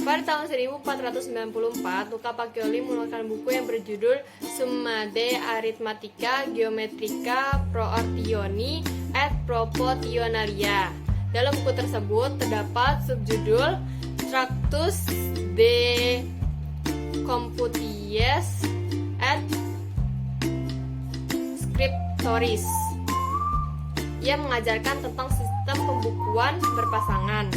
Pada tahun 1494, Luca Pacioli mengeluarkan buku yang berjudul Summa de Arithmetica Geometrica Proortioni et Proportionalia. Dalam buku tersebut terdapat subjudul Tractus de Computies et Scriptoris. Ia mengajarkan tentang sistem pembukuan berpasangan.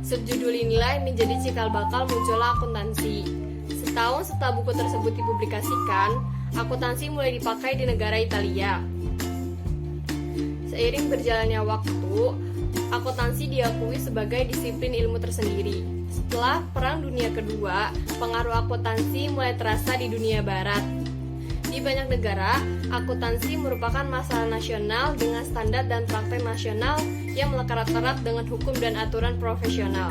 Subjudul inilah yang menjadi cikal bakal munculnya akuntansi. Setahun setelah buku tersebut dipublikasikan, akuntansi mulai dipakai di negara Italia. Seiring berjalannya waktu, akuntansi diakui sebagai disiplin ilmu tersendiri. Setelah Perang Dunia Kedua, pengaruh akuntansi mulai terasa di dunia barat. Di banyak negara, akuntansi merupakan masalah nasional dengan standar dan praktek nasional yang melekat erat dengan hukum dan aturan profesional.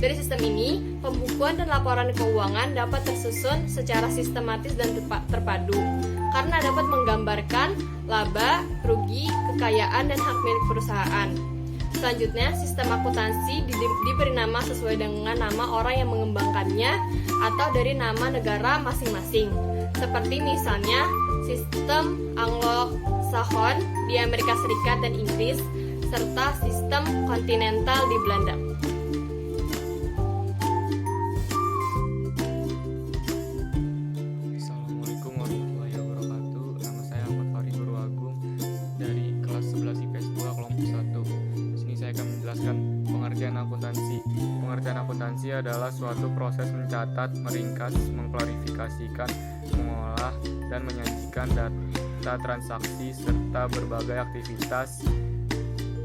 Dari sistem ini, pembukuan dan laporan keuangan dapat tersusun secara sistematis dan terpadu, karena dapat menggambarkan laba, rugi, kekayaan, dan hak milik perusahaan. Selanjutnya, sistem akuntansi diberi nama sesuai dengan nama orang yang mengembangkannya atau dari nama negara masing-masing. Seperti misalnya sistem Anglo-Saxon di Amerika Serikat dan Inggris, serta sistem kontinental di Belanda. Assalamualaikum warahmatullahi wabarakatuh. Nama saya Ahmad Fahri Guru Agung dari kelas 11 IPS 2 kelompok 1. Di sini saya akan menjelaskan pengertian akuntansi. Pengertian akuntansi adalah suatu proses mencatat, meringkas, mengklarifikasikan, mengolah, dan menyajikan data transaksi serta berbagai aktivitas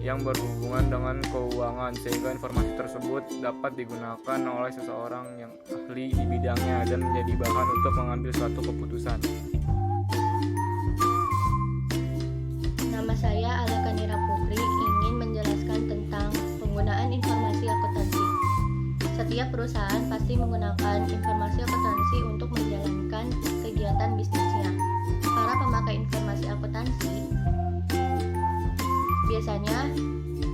yang berhubungan dengan keuangan, sehingga informasi tersebut dapat digunakan oleh seseorang yang ahli di bidangnya dan menjadi bahan untuk mengambil suatu keputusan. Nama saya Alakanira Putri, ingin menjelaskan tentang penggunaan informasi akuntansi. Setiap perusahaan pasti menggunakan informasi akuntansi untuk menjalankan kegiatan bisnisnya. Para pemakai informasi akuntansi biasanya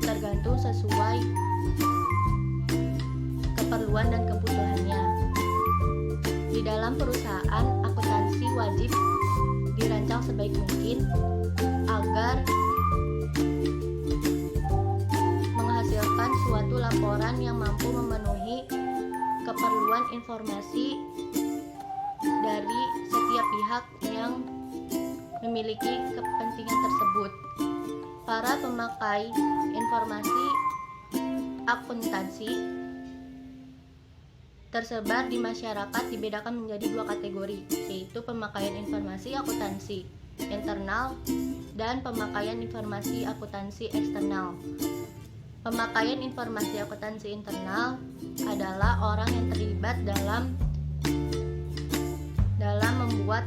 tergantung sesuai keperluan dan kebutuhannya. Di dalam perusahaan, akuntansi wajib dirancang sebaik mungkin agar menghasilkan suatu laporan yang mampu memenuhi keperluan informasi dari setiap pihak yang memiliki kepentingan tersebut. Para pemakai informasi akuntansi tersebar di masyarakat dibedakan menjadi dua kategori, yaitu pemakaian informasi akuntansi internal dan pemakaian informasi akuntansi eksternal. Pemakaian informasi akuntansi internal adalah orang yang terlibat dalam membuat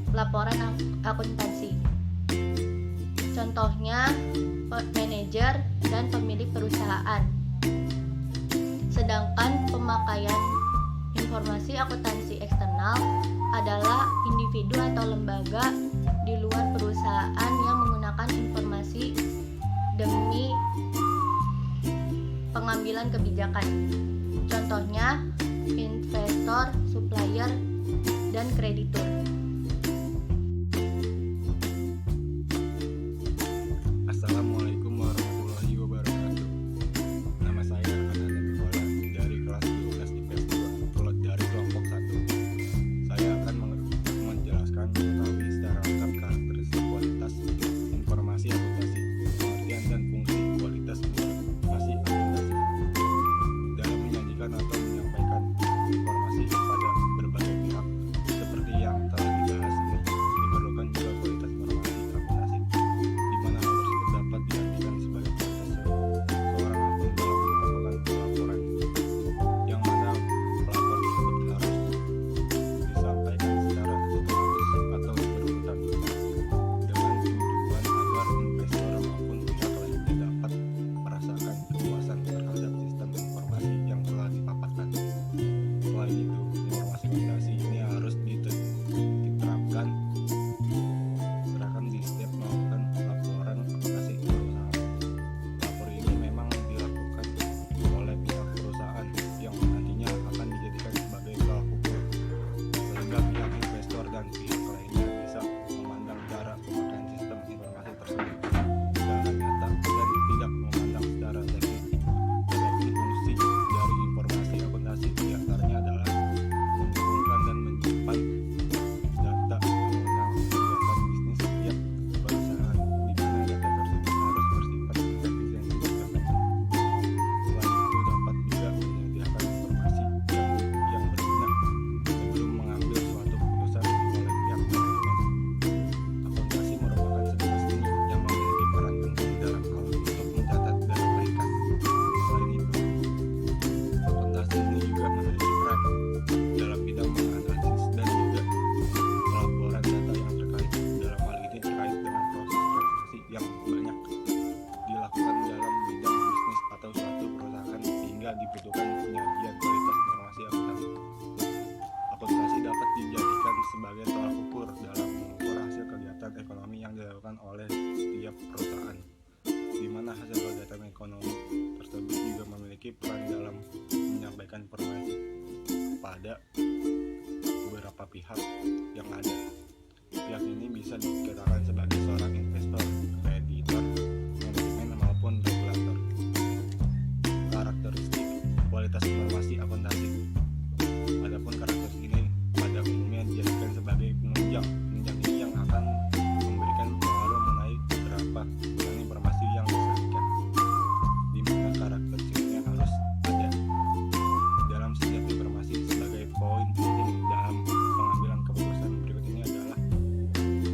laporan akuntansi. Contohnya manajer dan pemilik perusahaan. Sedangkan pemakaian informasi akuntansi eksternal adalah individu atau lembaga di luar perusahaan yang menggunakan informasi demi pengambilan kebijakan. Contohnya investor, supplier, dan kreditur. Assalamualaikum warahmatullahi wabarakatuh. Nama saya Ananda Nicola dari kelas 12 IPS 2 dari kelompok 1. Saya akan menjelaskan mengetahui secara lengkap karakteristik kualitas informasi akuntansi, pengertian dan fungsi kualitas informasi akuntansi dalam menyajikan atau menyampaikan informasi kepada berbagai pihak seperti yang telah dibutuhkan penyajian kualitas informasi akuntansi. Akuntansi dapat dijadikan sebagai tolak ukur dalam mengukur hasil kegiatan ekonomi yang dilakukan oleh setiap perusahaan, di mana hasil kegiatan ekonomi tersebut juga memiliki peran dalam menyampaikan informasi pada beberapa pihak yang ada. Pihak ini bisa dikatakan sebagai seorang investor, kreditor, manajemen maupun regulator. Karakteristik kualitas informasi akuntansi. Adapun karakteristik ini pada umumnya dijadikan sebagai penunjang. Penunjang ini yang akan memberikan pengaruh mengenai berapa gunanya informasi yang disajikan, di mana karakteristiknya harus ada dalam setiap informasi. Sebagai poin penting dalam pengambilan keputusan berikut ini adalah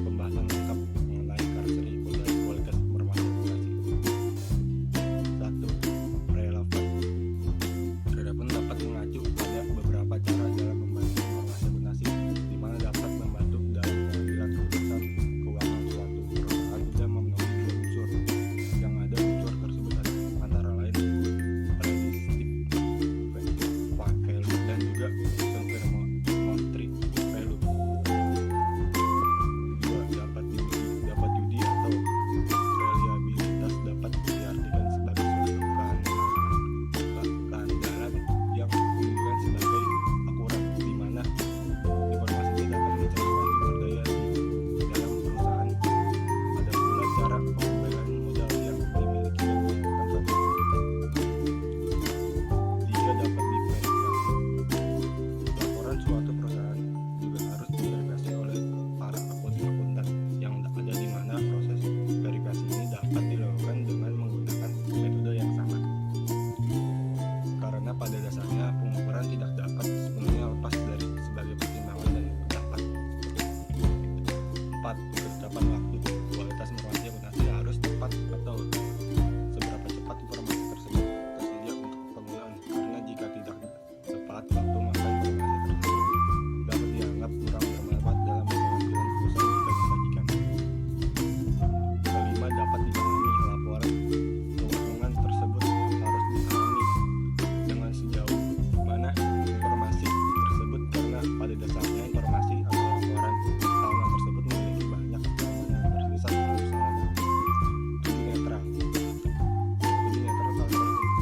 pembahasan lengkap mengenai karakteristik kualitas informasi akuntansi. 1. Relevan. Adapun dapat mengacu pada beberapa cara dalam membantu informasi akuntansi, di mana dapat membantu dalam pengambilan keputusan keuangan suatu perusahaan juga memenuhi dua unsur. Yang ada unsur tersebut antara lain predictive value dan juga confirmatory value. 2. Dapat judi atau reliabilitas dapat diartikan sebagai suatu keandalan yang menunjukkan sebagai akurat, di mana informasi ini dapat mencerminkan sumber daya di dalam perusahaan. Ada pula cara pengembalian modal yang dimiliki dan melakukan suatu aktivitas. 3. Dapat diverifikasi. Laporan suatu perusahaan juga harus diverifikasi oleh para akuntan yang ada, di mana proses verifikasi ini dapat dilakukan dengan menggunakan metode yang sama. Karena pada dasarnya pengukuran tidak dapat sepenuhnya lepas dari sebagai pertimbangan dan pendapat. 4. Ketetapan waktu. Kualitas informasi akuntansi harus tepat atau seberapa cepat informasi tersebut tersedia untuk penggunaan, karena jika tidak tepat waktu maka informasi tersebut dapat dianggap kurang bermanfaat dalam pengambilan keputusan jika disajikan. 5. Dapat dipahami. Laporan keuangan tersebut harus dipahami dengan sejauh mana informasi tersebut, karena pada dasarnya informasi atau laporan tahunan tersebut memiliki banyak kelemahan yang bersisa harus sama. 7. Netral.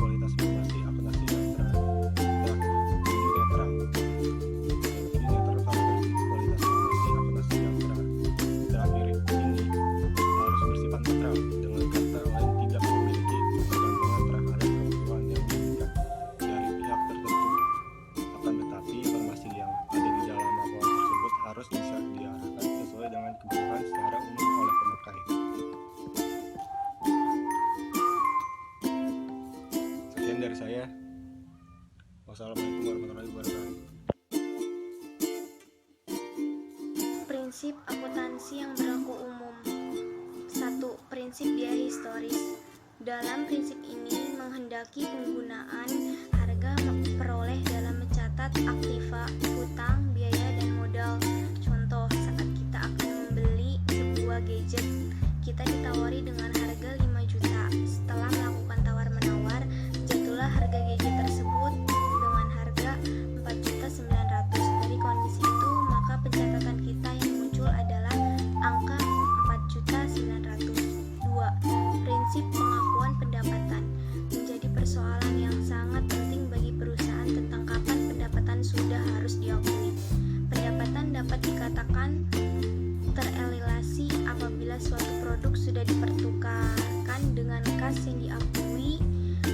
Kualitas informasi akuntansi yang netral. 7. Netral. Kualitas informasi akuntansi yang terakhir ini harus bersifat netral, dengan kata lain tidak memiliki ketergantungan terhadap kebutuhan yang diinginkan dari pihak tertentu. Akan tetapi informasi yang ada di dalam laporan tersebut harus bisa diarahkan sesuai dengan kebutuhan secara umum oleh pemakai. Sekian dari saya. Wassalamualaikum warahmatullahi wabarakatuh. Prinsip akuntansi yang berlaku umum. 1. Prinsip biaya historis. Dalam prinsip ini menghendaki penggunaan harga peroleh dalam mencatat aktiva, hutang, biaya, dan modal. Contoh, saat kita akan membeli sebuah gadget, kita ditawari dengan harga 5 juta. Setelah melakukan tawar-menawar, jatuhlah harga gadget tersebut dengan harga 4.900.000. Dari kondisi itu, maka pencatatan kita yang muncul adalah angka 4.900.000. 2. Prinsip pengakuan pendapatan menjadi persoalan yang sangat penting bagi perusahaan tentang kapan pendapatan sudah harus diakui. Pendapatan dapat dikatakan terrealisasi apabila suatu produk sudah dipertukarkan dengan kas yang diakui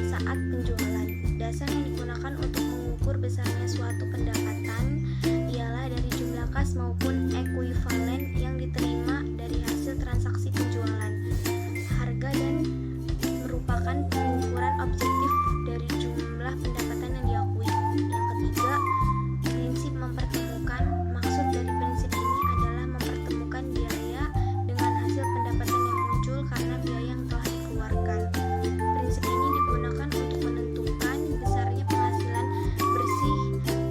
saat penjualan. Dasar yang digunakan untuk mengukur besarnya suatu pendapatan ialah dari jumlah kas maupun ekuivalen yang diterima dari hasil transaksi penjualan. Harga dan merupakan pengukuran objektif dari jumlah pendapatan yang diakui. Yang ketiga, prinsip mempertemukan. Maksud dari prinsip ini adalah mempertemukan biaya dengan hasil pendapatan yang muncul karena biaya yang telah dikeluarkan. Prinsip ini digunakan untuk menentukan besarnya penghasilan bersih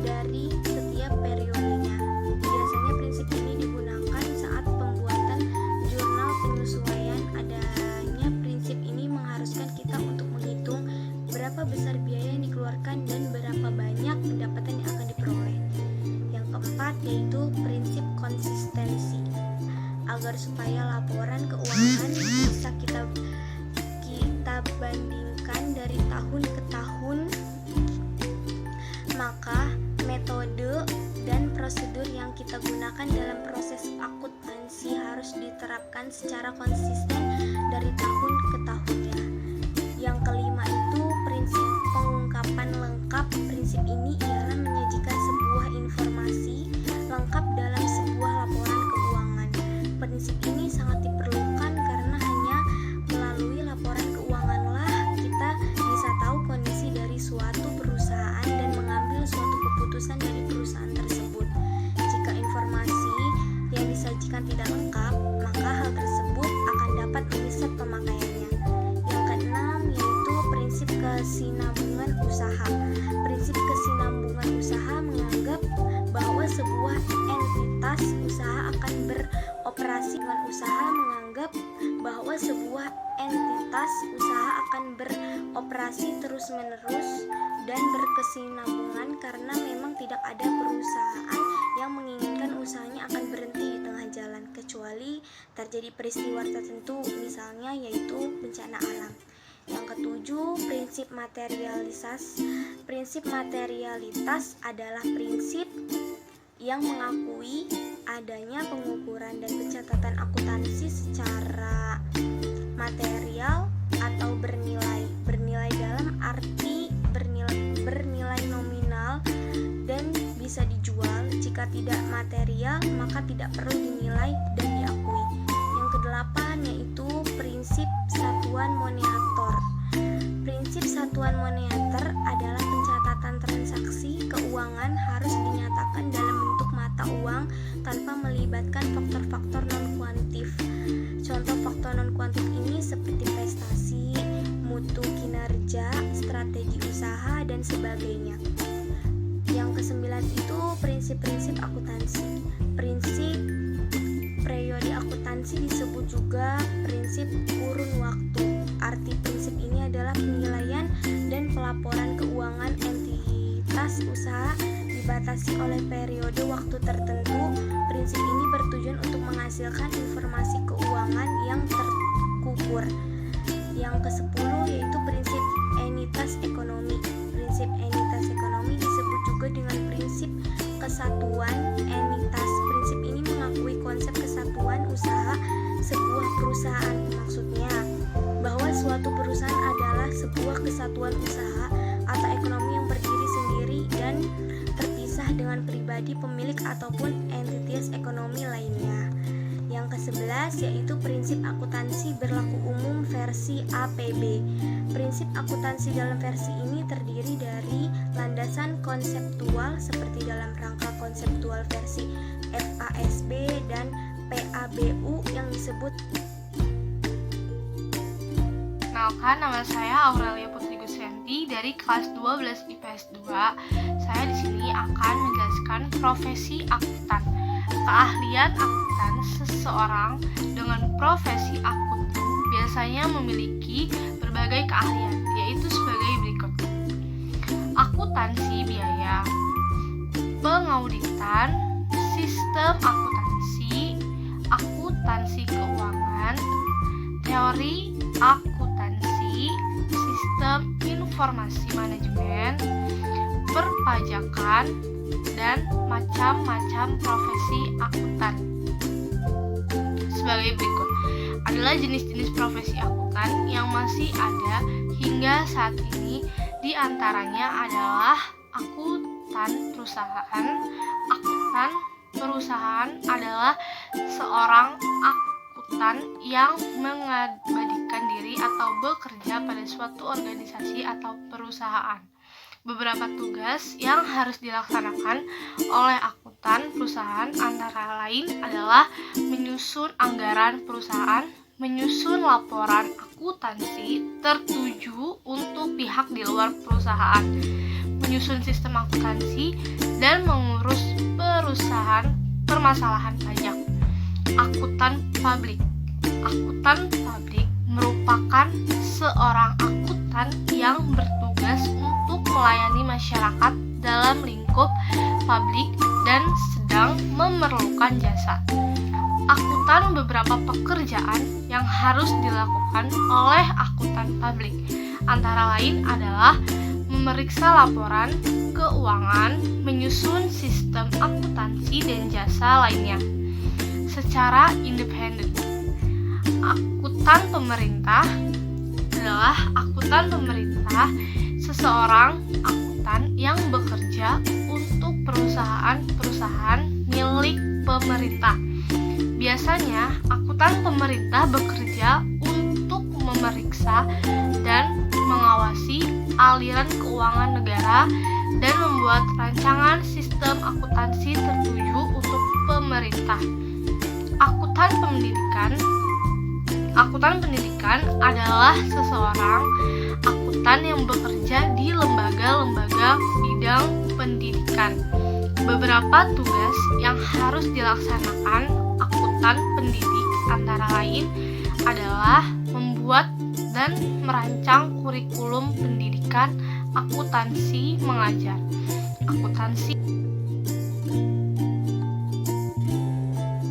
dari setiap periodenya. Biasanya prinsip ini digunakan secara konsisten dari tahun ke tahunnya. Yang kelima itu prinsip pengungkapan lengkap. Prinsip ini ialah menyajikan sebuah informasi lengkap dalam sebuah laporan keuangan. Prinsip ini sangat diperlukan karena hanya melalui laporan keuanganlah kita bisa tahu kondisi dari suatu perusahaan dan mengambil suatu keputusan dari perusahaan tersebut. Jika informasi yang disajikan tidak lengkap, maka hal tersebut akan dapat menyesat pemakaiannya. Yang keenam yaitu prinsip kesinambungan usaha. Prinsip kesinambungan usaha menganggap bahwa sebuah entitas usaha akan beroperasi dengan usaha menganggap bahwa sebuah entitas usaha akan beroperasi terus-menerus dan berkesinambungan karena memang tidak ada perusahaan yang menginginkan usahanya akan berhenti di tengah jalan kecuali terjadi peristiwa tertentu, misalnya yaitu bencana alam. Yang ketujuh, prinsip materialitas. Prinsip materialitas adalah prinsip yang mengakui adanya pengukuran dan pencatatan akuntansi secara material atau bernilai. Bernilai dalam arti bernilai nominal dan bisa dijual. Jika tidak material, maka tidak perlu dinilai dan diakui. Yang kedelapan yaitu prinsip satuan moneter. Prinsip satuan moneter adalah pencatatan transaksi keuangan harus dinyatakan dalam bentuk mata uang tanpa melibatkan faktor-faktor non-kuantif. Contoh faktor non-kuantif ini seperti prestasi, mutu kinerja, strategi usaha, dan sebagainya. Yang kesembilan itu prinsip-prinsip akuntansi. Prinsip periode akuntansi disebut juga prinsip kurun waktu. Arti prinsip ini adalah penilaian dan pelaporan keuangan entitas usaha dibatasi oleh periode waktu tertentu. Prinsip ini bertujuan untuk menghasilkan informasi keuangan yang terukur. Yang ke-10 yaitu prinsip entitas ekonomi. Prinsip entitas ekonomi disebut juga dengan prinsip kesatuan entitas. Prinsip ini mengakui konsep kesatuan usaha sebuah perusahaan. Maksudnya bahwa suatu perusahaan adalah sebuah kesatuan usaha atau ekonomi yang berdiri sendiri dan terpisah dengan pribadi pemilik ataupun entitas ekonomi lainnya. Yang ke-11 yaitu prinsip akuntansi berlaku umum versi APB. Prinsip akuntansi dalam versi ini terdiri dari landasan konseptual seperti dalam rangka konseptual versi FASB dan PABU yang disebut. Kenalkan, nama saya Aurelia Putri Gusyanti dari kelas 12 IPS 2. Saya di sini akan menjelaskan profesi akuntan. Keahlian akuntan, seseorang dengan profesi akuntan biasanya memiliki berbagai keahlian, yaitu sebagai berikut: akuntansi biaya, pengauditan, sistem akuntansi, akuntansi keuangan, teori akuntansi, sistem informasi manajemen, perpajakan, dan macam-macam profesi akuntan. Sebagai berikut adalah jenis-jenis profesi akuntan yang masih ada hingga saat ini. Di antaranya adalah akuntan perusahaan. Akuntan perusahaan adalah seorang akuntan yang mengabadikan diri atau bekerja pada suatu organisasi atau perusahaan. Beberapa tugas yang harus dilaksanakan oleh akuntan perusahaan antara lain adalah menyusun anggaran perusahaan, menyusun laporan akuntansi tertuju untuk pihak di luar perusahaan, menyusun sistem akuntansi, dan mengurus perusahaan permasalahan pajak. Akuntan publik. Akuntan publik merupakan seorang akuntan yang bertugas untuk melayani masyarakat dalam lingkup publik dan sedang memerlukan jasa. Akuntan beberapa pekerjaan yang harus dilakukan oleh akuntan publik antara lain adalah memeriksa laporan keuangan, menyusun sistem akuntansi dan jasa lainnya secara independen. Akuntan pemerintah adalah akuntan pemerintah, seseorang akuntan yang bekerja untuk perusahaan-perusahaan milik pemerintah. Biasanya, akuntan pemerintah bekerja untuk memeriksa dan mengawasi aliran keuangan negara dan membuat rancangan sistem akuntansi tertuju untuk pemerintah. Akuntan pendidikan adalah seseorang akuntan yang bekerja di lembaga-lembaga bidang pendidikan. Beberapa tugas yang harus dilaksanakan akuntan pendidik antara lain adalah membuat dan merancang kurikulum pendidikan akuntansi mengajar.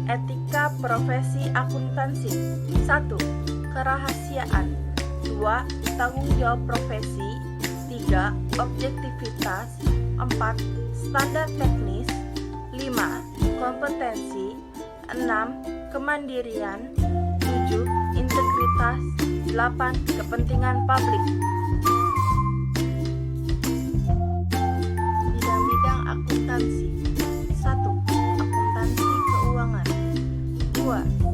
Etika profesi akuntansi. 1. Kerahasiaan. 2. Tanggung jawab profesi. 3. Objektivitas. 4. Standar teknis. 5. Kompetensi. 6. Kemandirian. 7. Integritas. 8. Kepentingan publik. Bidang-bidang akuntansi. 1. Akuntansi keuangan. 2.